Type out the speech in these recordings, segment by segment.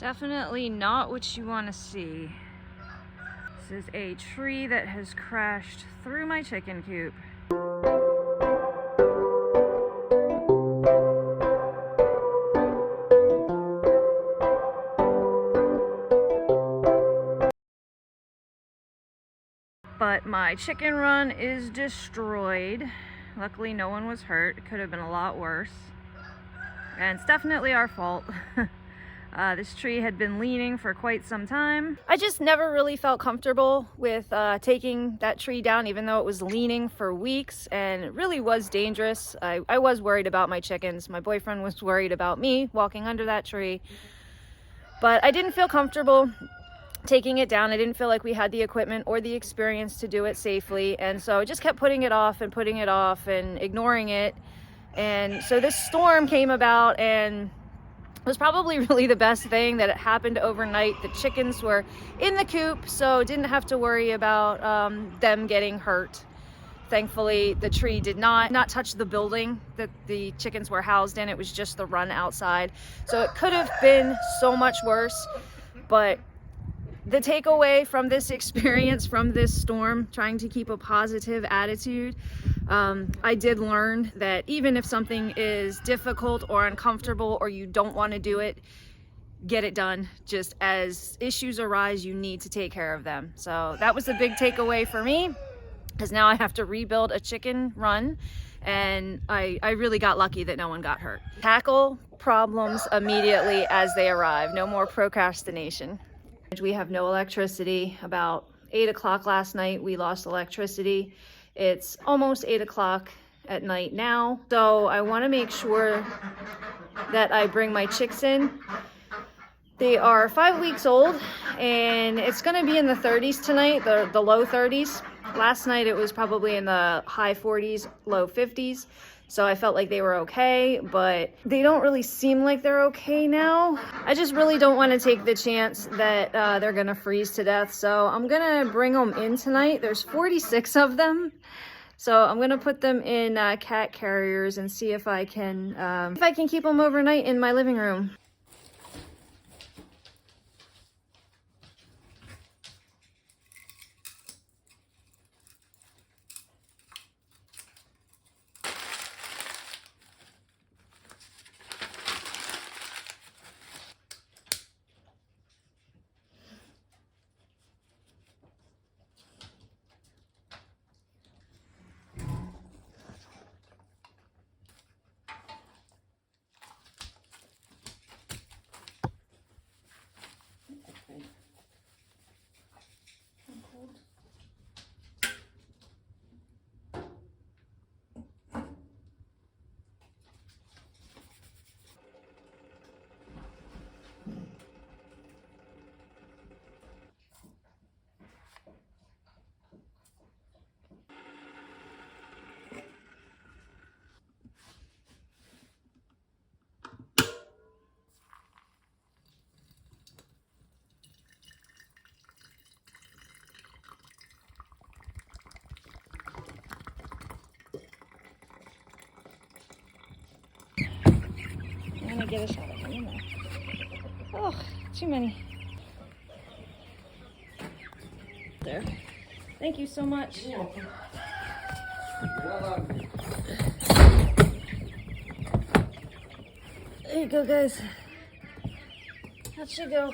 Definitely not what you want to see. This is a tree that has crashed through my chicken coop. But my chicken run is destroyed. Luckily no one was hurt. It could have been a lot worse. And it's definitely our fault. This tree had been leaning for quite some time. I just never really felt comfortable with taking that tree down, even though it was leaning for weeks and it really was dangerous. I was worried about my chickens. My boyfriend was worried about me walking under that tree. But I didn't feel comfortable taking it down. I didn't feel like we had the equipment or the experience to do it safely. And so I just kept putting it off and ignoring it. And so this storm came about, and it was probably really the best thing that it happened overnight. The chickens were in the coop, so didn't have to worry about them getting hurt. Thankfully, the tree did not touch the building that the chickens were housed in. It was just the run outside. So it could have been so much worse. But the takeaway from this experience, from this storm, trying to keep a positive attitude, I did learn that even if something is difficult or uncomfortable or you don't want to do it, get it done. Just as issues arise, you need to take care of them. So that was a big takeaway for me, because now I have to rebuild a chicken run, and I really got lucky that no one got hurt. Tackle problems immediately as they arrive. No more procrastination. We have no electricity. About 8 o'clock last night, we lost electricity. It's almost 8 o'clock at night now. So I want to make sure that I bring my chicks in. They are 5 weeks old, and it's going to be in the 30s tonight, the low 30s. Last night it was probably in the high 40s, low 50s. So I felt like they were okay, but they don't really seem like they're okay now. I just really don't want to take the chance that they're gonna freeze to death. So I'm gonna bring them in tonight. There's 46 of them. So I'm gonna put them in cat carriers and see if I can keep them overnight in my living room. I'm gonna get a shot of them in there. Oh, too many. There. Thank you so much. There you go, guys. That should go.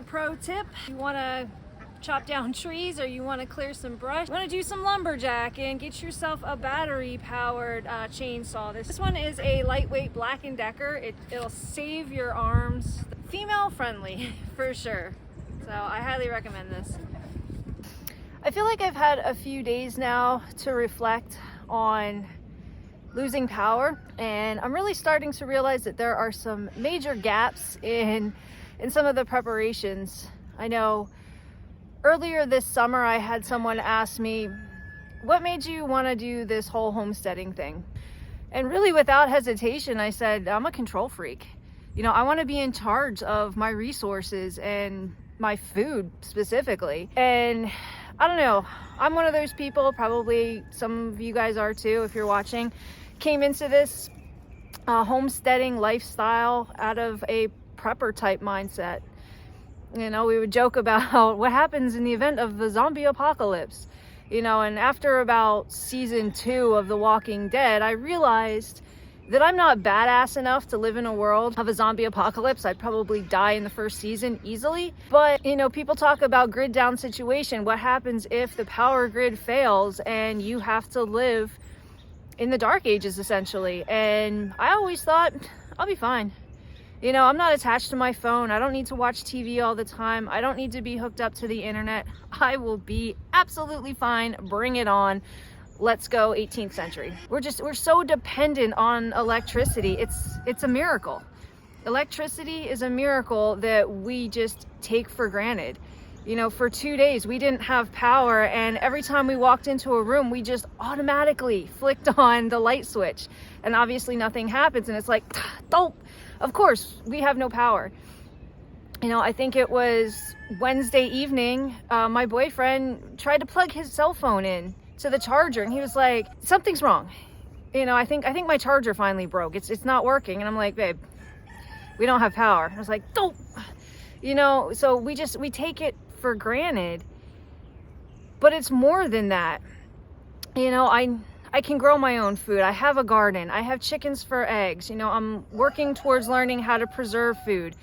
pro tip. You want to chop down trees or you want to clear some brush, you want to do some lumberjacking, get yourself a battery powered chainsaw. This one is a lightweight Black & Decker. It'll save your arms. Female friendly for sure. So I highly recommend this. I feel like I've had a few days now to reflect on losing power, and I'm really starting to realize that there are some major gaps in some of the preparations. I know earlier this summer I had someone ask me, what made you want to do this whole homesteading thing? And really without hesitation I said, I'm a control freak. You know, I want to be in charge of my resources and my food specifically. And I don't know, I'm one of those people, probably some of you guys are too if you're watching, came into this homesteading lifestyle out of a prepper type mindset. You know, we would joke about what happens in the event of the zombie apocalypse. You know, and after about season 2 of The Walking Dead, I realized that I'm not badass enough to live in a world of a zombie apocalypse. I'd probably die in the first season easily. But, you know, people talk about grid down situation. What happens if the power grid fails and you have to live in the dark ages, essentially? And I always thought, I'll be fine. You know, I'm not attached to my phone. I don't need to watch TV all the time. I don't need to be hooked up to the internet. I will be absolutely fine. Bring it on. Let's go 18th century. We're so dependent on electricity. It's a miracle. Electricity is a miracle that we just take for granted. You know, for 2 days we didn't have power, and every time we walked into a room we just automatically flicked on the light switch, and obviously nothing happens, and it's like, dope. Of course, we have no power. You know, I think it was Wednesday evening, my boyfriend tried to plug his cell phone in to the charger, and he was like, something's wrong. You know, I think my charger finally broke. It's not working. And I'm like, babe, we don't have power. I was like, dope. You know, so we take it for granted. But it's more than that. You know, I can grow my own food. I have a garden. I have chickens for eggs. You know, I'm working towards learning how to preserve food.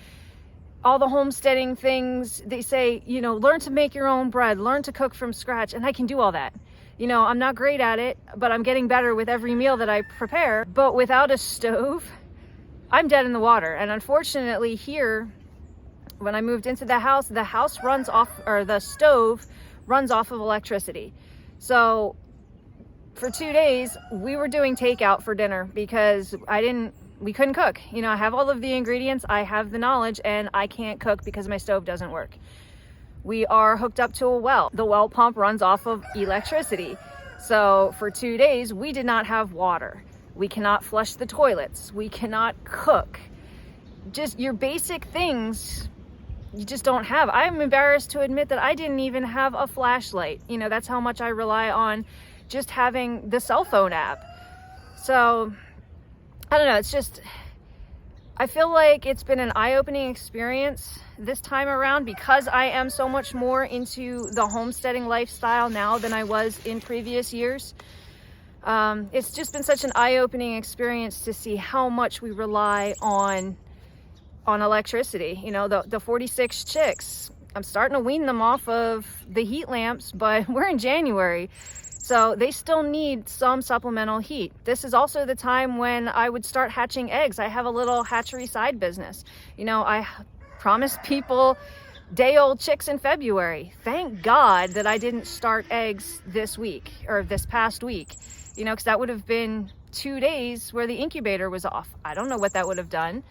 All the homesteading things, they say, you know, learn to make your own bread, learn to cook from scratch, and I can do all that. You know, I'm not great at it, but I'm getting better with every meal that I prepare. But without a stove, I'm dead in the water. And unfortunately here, when I moved into the house runs off, or the stove runs off of electricity. So for 2 days, we were doing takeout for dinner because we couldn't cook. You know, I have all of the ingredients, I have the knowledge, and I can't cook because my stove doesn't work. We are hooked up to a well. The well pump runs off of electricity. So for 2 days, we did not have water. We cannot flush the toilets. We cannot cook. Just your basic things, you just don't have. I'm embarrassed to admit that I didn't even have a flashlight. You know, that's how much I rely on just having the cell phone app. So, I don't know, it's just, I feel like it's been an eye-opening experience this time around because I am so much more into the homesteading lifestyle now than I was in previous years. It's just been such an eye-opening experience to see how much we rely on electricity. You know, the 46 chicks, I'm starting to wean them off of the heat lamps, but we're in January. So they still need some supplemental heat. This is also the time when I would start hatching eggs. I have a little hatchery side business. You know, I promised people day-old chicks in February. Thank God that I didn't start eggs this week, or this past week. You know, because that would have been 2 days where the incubator was off. I don't know what that would have done.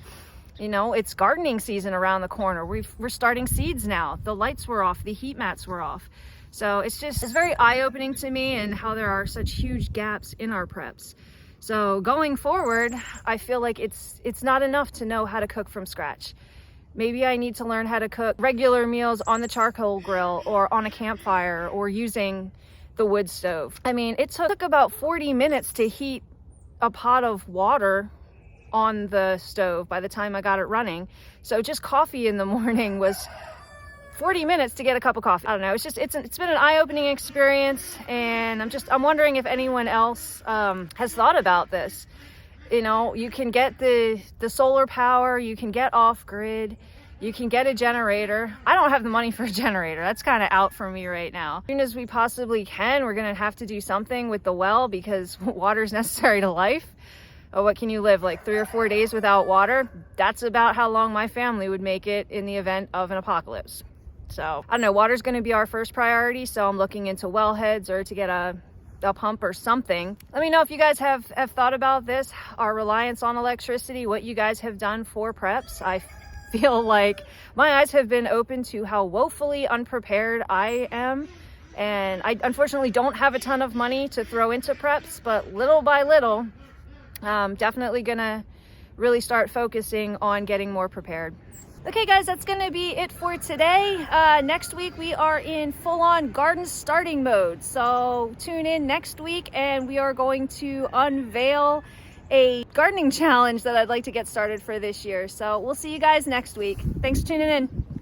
You know, it's gardening season around the corner. We're starting seeds now. The lights were off, the heat mats were off. So it's very eye-opening to me, and how there are such huge gaps in our preps. So going forward, I feel like it's not enough to know how to cook from scratch. Maybe I need to learn how to cook regular meals on the charcoal grill or on a campfire or using the wood stove. I mean, it took about 40 minutes to heat a pot of water on the stove by the time I got it running. So just coffee in the morning was 40 minutes to get a cup of coffee. I don't know, it's been an eye-opening experience, and I'm wondering if anyone else has thought about this. You know, you can get the solar power, you can get off-grid, You can get a generator. I don't have the money for a generator. That's kind of out for me right now. As soon as we possibly can, we're gonna have to do something with the well because water is necessary to life. Oh, what can you live, like 3 or 4 days without water? That's about how long my family would make it in the event of an apocalypse. So I don't know, water's gonna be our first priority, so I'm looking into wellheads or to get a pump or something. Let me know if you guys have thought about this, our reliance on electricity, what you guys have done for preps. I feel like my eyes have been open to how woefully unprepared I am. And I unfortunately don't have a ton of money to throw into preps, but little by little, definitely gonna really start focusing on getting more prepared. Okay guys, that's gonna be it for today. Next week we are in full-on garden starting mode. So tune in next week and we are going to unveil a gardening challenge that I'd like to get started for this year. So we'll see you guys next week. Thanks for tuning in.